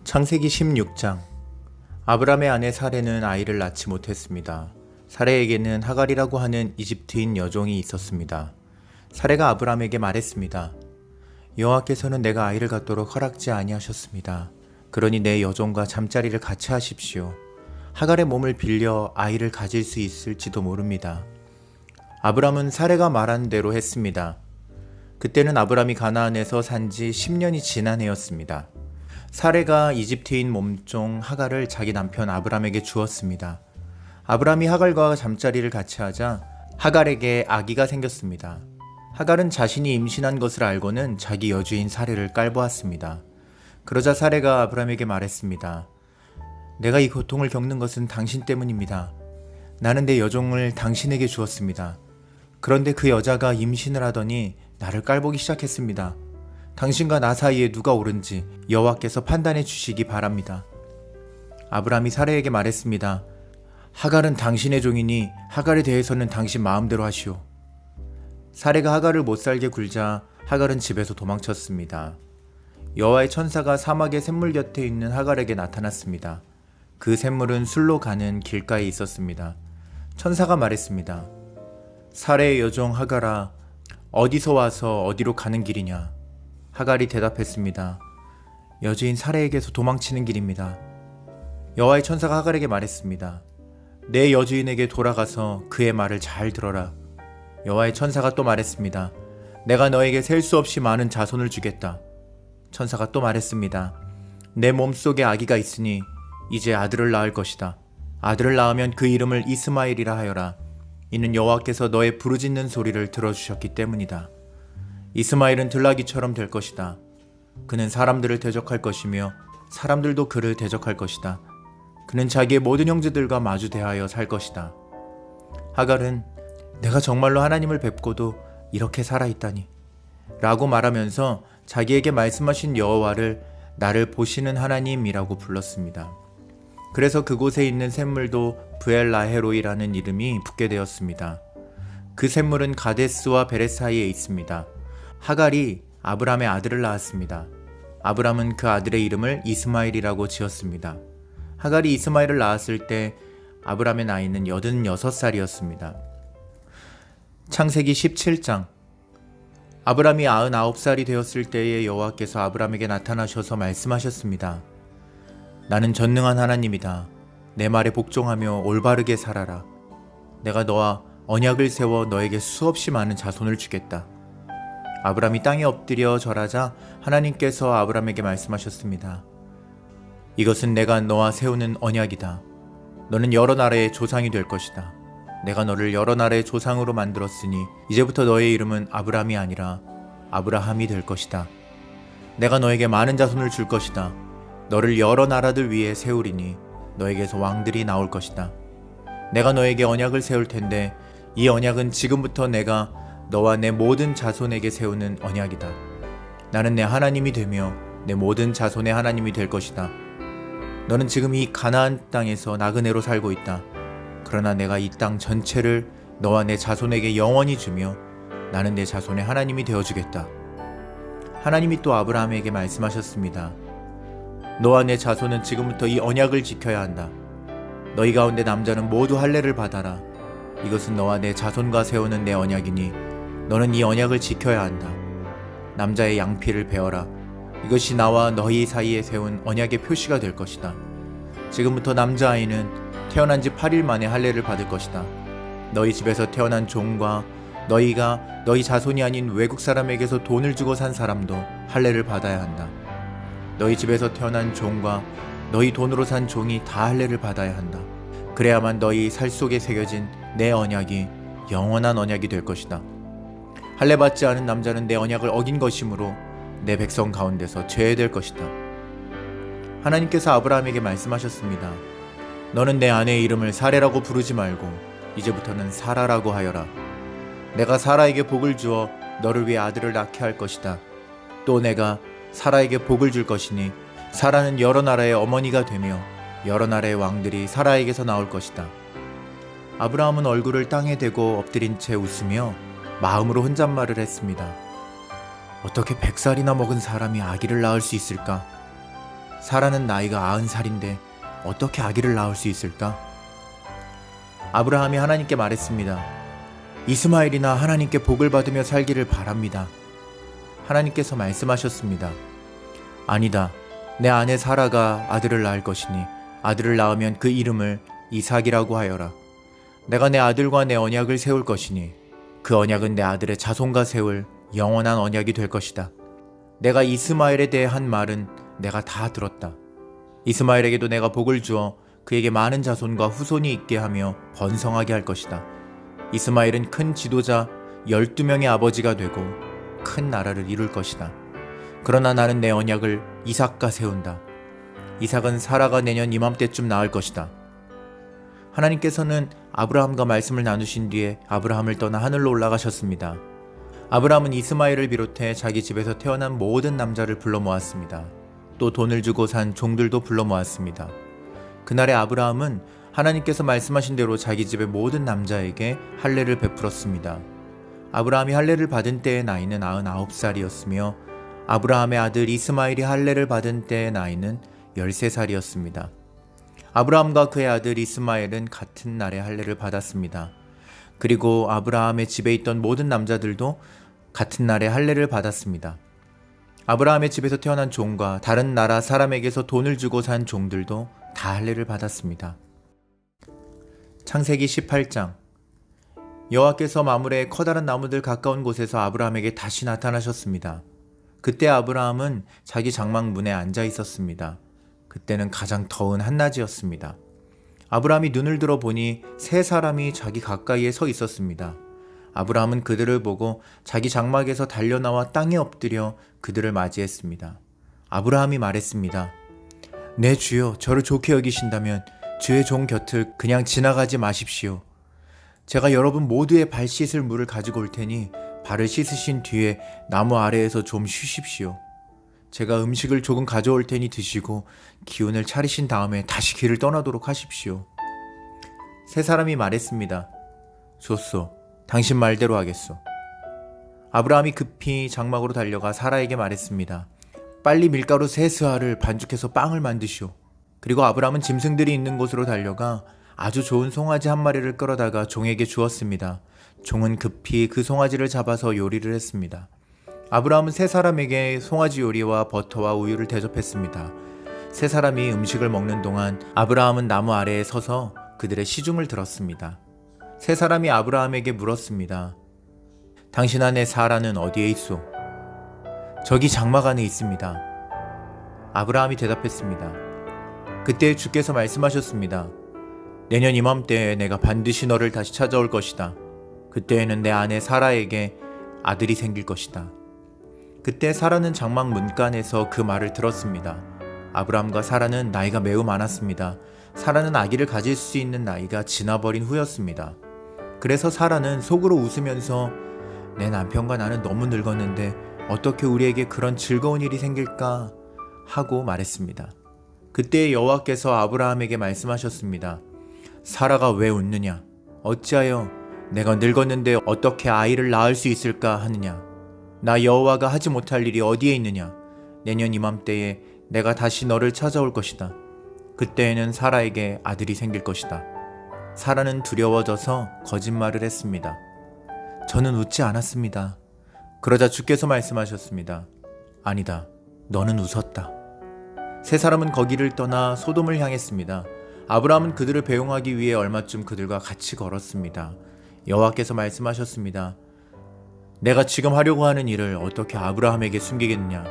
창세기 16장. 아브람의 아내 사레는 아이를 낳지 못했습니다. 사레에게는 하갈이라고 하는 이집트인 여종이 있었습니다. 사레가 아브람에게 말했습니다. 여호와께서는 내가 아이를 갖도록 허락지 아니하셨습니다. 그러니 내 여종과 잠자리를 같이 하십시오. 하갈의 몸을 빌려 아이를 가질 수 있을지도 모릅니다. 아브람은 사레가 말한 대로 했습니다. 그때는 아브람이 가나안에서 산 지 10년이 지난 해였습니다. 사레가 이집트인 몸종 하갈을 자기 남편 아브람에게 주었습니다. 아브람이 하갈과 잠자리를 같이 하자 하갈에게 아기가 생겼습니다. 하갈은 자신이 임신한 것을 알고는 자기 여주인 사레를 깔보았습니다. 그러자 사레가 아브람에게 말했습니다. 내가 이 고통을 겪는 것은 당신 때문입니다. 나는 내 여종을 당신에게 주었습니다. 그런데 그 여자가 임신을 하더니 나를 깔보기 시작했습니다. 당신과 나 사이에 누가 옳은지 여호와께서 판단해 주시기 바랍니다. 아브람이 사레에게 말했습니다. 하갈은 당신의 종이니 하갈에 대해서는 당신 마음대로 하시오. 사레가 하갈을 못살게 굴자 하갈은 집에서 도망쳤습니다. 여호와의 천사가 사막의 샘물 곁에 있는 하갈에게 나타났습니다. 그 샘물은 술로 가는 길가에 있었습니다. 천사가 말했습니다. 사레의 여종 하갈아, 어디서 와서 어디로 가는 길이냐? 하갈이 대답했습니다. 여주인 사레에게서 도망치는 길입니다. 여호와의 천사가 하갈에게 말했습니다. 내 여주인에게 돌아가서 그의 말을 잘 들어라. 여호와의 천사가 또 말했습니다. 내가 너에게 셀 수 없이 많은 자손을 주겠다. 천사가 또 말했습니다. 내 몸속에 아기가 있으니 이제 아들을 낳을 것이다. 아들을 낳으면 그 이름을 이스마엘이라 하여라. 이는 여호와께서 너의 부르짖는 소리를 들어주셨기 때문이다. 이스마엘은 들나귀처럼 될 것이다. 그는 사람들을 대적할 것이며 사람들도 그를 대적할 것이다. 그는 자기의 모든 형제들과 마주 대하여 살 것이다. 하갈은 내가 정말로 하나님을 뵙고도 이렇게 살아있다니 라고 말하면서 자기에게 말씀하신 여호와를 나를 보시는 하나님이라고 불렀습니다. 그래서 그곳에 있는 샘물도 브엘라헤로이라는 이름이 붙게 되었습니다. 그 샘물은 가데스와 베레 사이에 있습니다. 하갈이 아브람의 아들을 낳았습니다. 아브람은 그 아들의 이름을 이스마엘이라고 지었습니다. 하갈이 이스마엘을 낳았을 때 아브람의 나이는 86살이었습니다. 창세기 17장. 아브람이 99살이 되었을 때에 여호와께서 아브람에게 나타나셔서 말씀하셨습니다. 나는 전능한 하나님이다. 내 말에 복종하며 올바르게 살아라. 내가 너와 언약을 세워 너에게 수없이 많은 자손을 주겠다. 아브람이 땅에 엎드려 절하자 하나님께서 아브람에게 말씀하셨습니다. 이것은 내가 너와 세우는 언약이다. 너는 여러 나라의 조상이 될 것이다. 내가 너를 여러 나라의 조상으로 만들었으니 이제부터 너의 이름은 아브람이 아니라 아브라함이 될 것이다. 내가 너에게 많은 자손을 줄 것이다. 너를 여러 나라들 위에 세우리니 너에게서 왕들이 나올 것이다. 내가 너에게 언약을 세울 텐데 이 언약은 지금부터 내가 너와 내 모든 자손에게 세우는 언약이다. 나는 내 하나님이 되며 내 모든 자손의 하나님이 될 것이다. 너는 지금 이 가나안 땅에서 나그네로 살고 있다. 그러나 내가 이 땅 전체를 너와 내 자손에게 영원히 주며 나는 내 자손의 하나님이 되어주겠다. 하나님이 또 아브라함에게 말씀하셨습니다. 너와 내 자손은 지금부터 이 언약을 지켜야 한다. 너희 가운데 남자는 모두 할례를 받아라. 이것은 너와 내 자손과 세우는 내 언약이니 너는 이 언약을 지켜야 한다. 남자의 양피를 베어라. 이것이 나와 너희 사이에 세운 언약의 표시가 될 것이다. 지금부터 남자아이는 태어난 지 8일 만에 할례를 받을 것이다. 너희 집에서 태어난 종과 너희가 너희 자손이 아닌 외국 사람에게서 돈을 주고 산 사람도 할례를 받아야 한다. 너희 집에서 태어난 종과 너희 돈으로 산 종이 다 할례를 받아야 한다. 그래야만 너희 살 속에 새겨진 내 언약이 영원한 언약이 될 것이다. 할례 받지 않은 남자는 내 언약을 어긴 것이므로 내 백성 가운데서 제외될 것이다. 하나님께서 아브라함에게 말씀하셨습니다. 너는 내 아내의 이름을 사레라고 부르지 말고 이제부터는 사라라고 하여라. 내가 사라에게 복을 주어 너를 위해 아들을 낳게 할 것이다. 또 내가 사라에게 복을 줄 것이니 사라는 여러 나라의 어머니가 되며 여러 나라의 왕들이 사라에게서 나올 것이다. 아브라함은 얼굴을 땅에 대고 엎드린 채 웃으며 마음으로 혼잣말을 했습니다. 어떻게 100살이나 먹은 사람이 아기를 낳을 수 있을까? 사라는 나이가 90살인데 어떻게 아기를 낳을 수 있을까? 아브라함이 하나님께 말했습니다. 이스마엘이나 하나님께 복을 받으며 살기를 바랍니다. 하나님께서 말씀하셨습니다. 아니다. 내 아내 사라가 아들을 낳을 것이니 아들을 낳으면 그 이름을 이삭이라고 하여라. 내가 내 아들과 내 언약을 세울 것이니 그 언약은 내 아들의 자손과 세울 영원한 언약이 될 것이다. 내가 이스마엘에 대해 한 말은 내가 다 들었다. 이스마엘에게도 내가 복을 주어 그에게 많은 자손과 후손이 있게 하며 번성하게 할 것이다. 이스마엘은 큰 지도자 12명의 아버지가 되고 큰 나라를 이룰 것이다. 그러나 나는 내 언약을 이삭과 세운다. 이삭은 사라가 내년 이맘때쯤 낳을 것이다. 하나님께서는 아브라함과 말씀을 나누신 뒤에 아브라함을 떠나 하늘로 올라가셨습니다. 아브라함은 이스마엘을 비롯해 자기 집에서 태어난 모든 남자를 불러 모았습니다. 또 돈을 주고 산 종들도 불러 모았습니다. 그날의 아브라함은 하나님께서 말씀하신 대로 자기 집의 모든 남자에게 할례를 베풀었습니다. 아브라함이 할례를 받은 때의 나이는 99살이었으며 아브라함의 아들 이스마엘이 할례를 받은 때의 나이는 13살이었습니다. 아브라함과 그의 아들 이스마엘은 같은 날에 할례를 받았습니다. 그리고 아브라함의 집에 있던 모든 남자들도 같은 날에 할례를 받았습니다. 아브라함의 집에서 태어난 종과 다른 나라 사람에게서 돈을 주고 산 종들도 다 할례를 받았습니다. 창세기 18장. 여호와께서 마물의 커다란 나무들 가까운 곳에서 아브라함에게 다시 나타나셨습니다. 그때 아브라함은 자기 장막 문에 앉아 있었습니다. 그때는 가장 더운 한낮이었습니다. 아브라함이 눈을 들어 보니 세 사람이 자기 가까이에 서 있었습니다. 아브라함은 그들을 보고 자기 장막에서 달려나와 땅에 엎드려 그들을 맞이했습니다. 아브라함이 말했습니다. 내 주여, 저를 좋게 여기신다면 주의 종 곁을 그냥 지나가지 마십시오. 제가 여러분 모두의 발 씻을 물을 가지고 올 테니 발을 씻으신 뒤에 나무 아래에서 좀 쉬십시오. 제가 음식을 조금 가져올 테니 드시고 기운을 차리신 다음에 다시 길을 떠나도록 하십시오. 세 사람이 말했습니다. 좋소. 당신 말대로 하겠소. 아브라함이 급히 장막으로 달려가 사라에게 말했습니다. 빨리 밀가루 3스아를 반죽해서 빵을 만드시오. 그리고 아브라함은 짐승들이 있는 곳으로 달려가 아주 좋은 송아지 한 마리를 끌어다가 종에게 주었습니다. 종은 급히 그 송아지를 잡아서 요리를 했습니다. 아브라함은 세 사람에게 송아지 요리와 버터와 우유를 대접했습니다. 세 사람이 음식을 먹는 동안 아브라함은 나무 아래에 서서 그들의 시중을 들었습니다. 세 사람이 아브라함에게 물었습니다. 당신 아내 사라는 어디에 있소? 저기 장막 안에 있습니다. 아브라함이 대답했습니다. 그때 주께서 말씀하셨습니다. 내년 이맘때에 내가 반드시 너를 다시 찾아올 것이다. 그때에는 내 아내 사라에게 아들이 생길 것이다. 그때 사라는 장막 문간에서 그 말을 들었습니다. 아브라함과 사라는 나이가 매우 많았습니다. 사라는 아기를 가질 수 있는 나이가 지나버린 후였습니다. 그래서 사라는 속으로 웃으면서 내 남편과 나는 너무 늙었는데 어떻게 우리에게 그런 즐거운 일이 생길까 하고 말했습니다. 그때 여호와께서 아브라함에게 말씀하셨습니다. 사라가 왜 웃느냐? 어찌하여 내가 늙었는데 어떻게 아이를 낳을 수 있을까 하느냐? 나 여호와가 하지 못할 일이 어디에 있느냐? 내년 이맘때에 내가 다시 너를 찾아올 것이다. 그때에는 사라에게 아들이 생길 것이다. 사라는 두려워져서 거짓말을 했습니다. 저는 웃지 않았습니다. 그러자 주께서 말씀하셨습니다. 아니다. 너는 웃었다. 세 사람은 거기를 떠나 소돔을 향했습니다. 아브라함은 그들을 배웅하기 위해 얼마쯤 그들과 같이 걸었습니다. 여호와께서 말씀하셨습니다. 내가 지금 하려고 하는 일을 어떻게 아브라함에게 숨기겠느냐?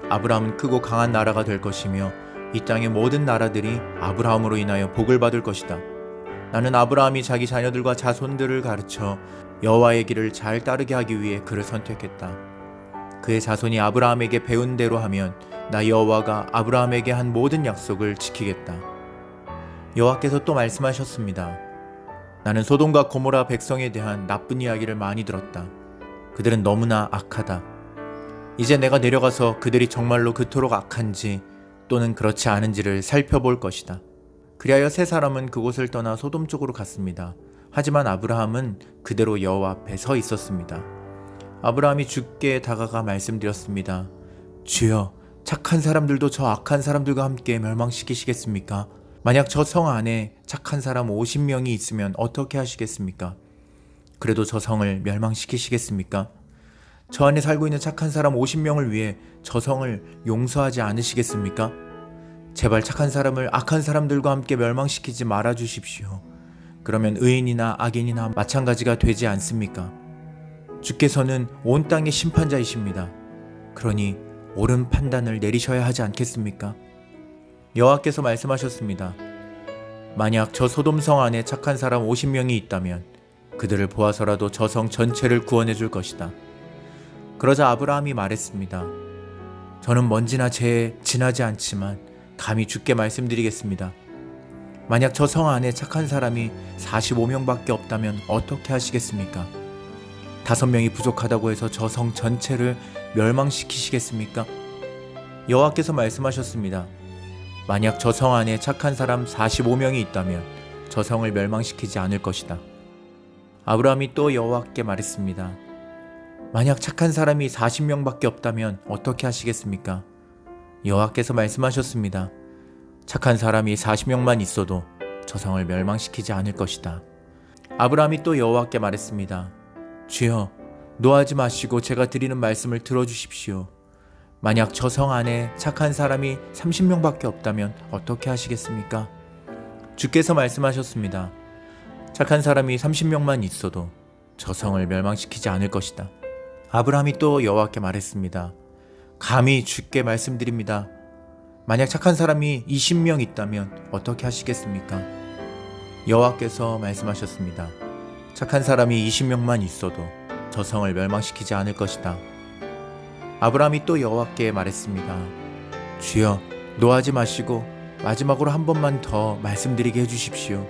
아브라함은 크고 강한 나라가 될 것이며 이 땅의 모든 나라들이 아브라함으로 인하여 복을 받을 것이다. 나는 아브라함이 자기 자녀들과 자손들을 가르쳐 여호와의 길을 잘 따르게 하기 위해 그를 선택했다. 그의 자손이 아브라함에게 배운 대로 하면 나 여호와가 아브라함에게 한 모든 약속을 지키겠다. 여호와께서 또 말씀하셨습니다. 나는 소돔과 고모라 백성에 대한 나쁜 이야기를 많이 들었다. 그들은 너무나 악하다. 이제 내가 내려가서 그들이 정말로 그토록 악한지 또는 그렇지 않은지를 살펴볼 것이다. 그리하여 세 사람은 그곳을 떠나 소돔 쪽으로 갔습니다. 하지만 아브라함은 그대로 여호와 앞에 서 있었습니다. 아브라함이 주께 다가가 말씀드렸습니다. 주여, 착한 사람들도 저 악한 사람들과 함께 멸망시키시겠습니까? 만약 저 성 안에 착한 사람 50명이 있으면 어떻게 하시겠습니까? 그래도 저 성을 멸망시키시겠습니까? 저 안에 살고 있는 착한 사람 50명을 위해 저 성을 용서하지 않으시겠습니까? 제발 착한 사람을 악한 사람들과 함께 멸망시키지 말아 주십시오. 그러면 의인이나 악인이나 마찬가지가 되지 않습니까? 주께서는 온 땅의 심판자이십니다. 그러니 옳은 판단을 내리셔야 하지 않겠습니까? 여호와께서 말씀하셨습니다. 만약 저 소돔성 안에 착한 사람 50명이 있다면 그들을 보아서라도 저 성 전체를 구원해 줄 것이다. 그러자 아브라함이 말했습니다. 저는 먼지나 재에 지나지 않지만 감히 주께 말씀드리겠습니다. 만약 저 성 안에 착한 사람이 45명밖에 없다면 어떻게 하시겠습니까? 5명이 부족하다고 해서 저 성 전체를 멸망시키시겠습니까? 여호와께서 말씀하셨습니다. 만약 저 성 안에 착한 사람 45명이 있다면 저 성을 멸망시키지 않을 것이다. 아브라함이 또 여호와께 말했습니다. 만약 착한 사람이 40명밖에 없다면 어떻게 하시겠습니까? 여호와께서 말씀하셨습니다. 착한 사람이 40명만 있어도 저 성을 멸망시키지 않을 것이다. 아브라함이 또 여호와께 말했습니다. 주여, 노하지 마시고 제가 드리는 말씀을 들어주십시오. 만약 저 성 안에 착한 사람이 30명밖에 없다면 어떻게 하시겠습니까? 주께서 말씀하셨습니다. 착한 사람이 30명만 있어도 저 성을 멸망시키지 않을 것이다. 아브라함이 또 여호와께 말했습니다. 감히 주께 말씀드립니다. 만약 착한 사람이 20명 있다면 어떻게 하시겠습니까? 여호와께서 말씀하셨습니다. 착한 사람이 20명만 있어도 저 성을 멸망시키지 않을 것이다. 아브라함이 또 여호와께 말했습니다. 주여, 노하지 마시고 마지막으로 한 번만 더 말씀드리게 해주십시오.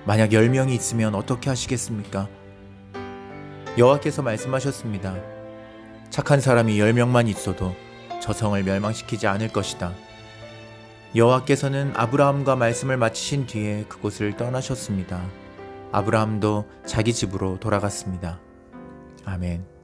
만약 10명이 있으면 어떻게 하시겠습니까? 여호와께서 말씀하셨습니다. 착한 사람이 10명만 있어도 저 성을 멸망시키지 않을 것이다. 여호와께서는 아브라함과 말씀을 마치신 뒤에 그곳을 떠나셨습니다. 아브라함도 자기 집으로 돌아갔습니다. 아멘.